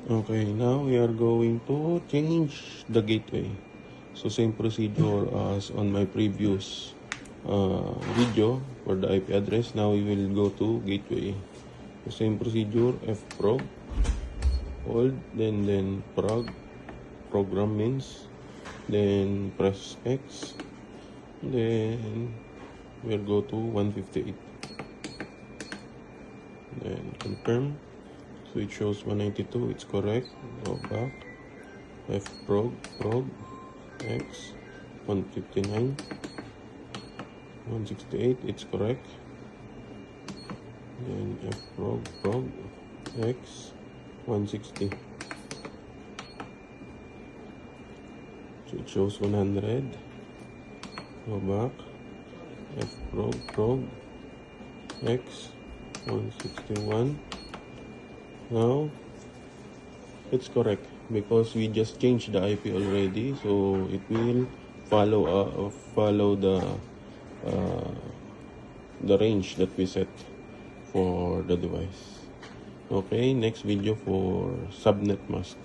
Okay, now we are going to change the gateway. So same procedure as on my previous video for the IP address. Now we will go to gateway. The same procedure, fprog, hold, then program means, then press X, then we'll go to 158. Then confirm. So it shows 192, it's correct. Go back. Fprog, X, 159, 168, it's correct. Then fprog, X, 160. So it shows 100. Go back. Fprog, X, 161. Now it's correct because we just changed the IP already, so it will follow the range that we set for the device. Okay, next video for subnet mask.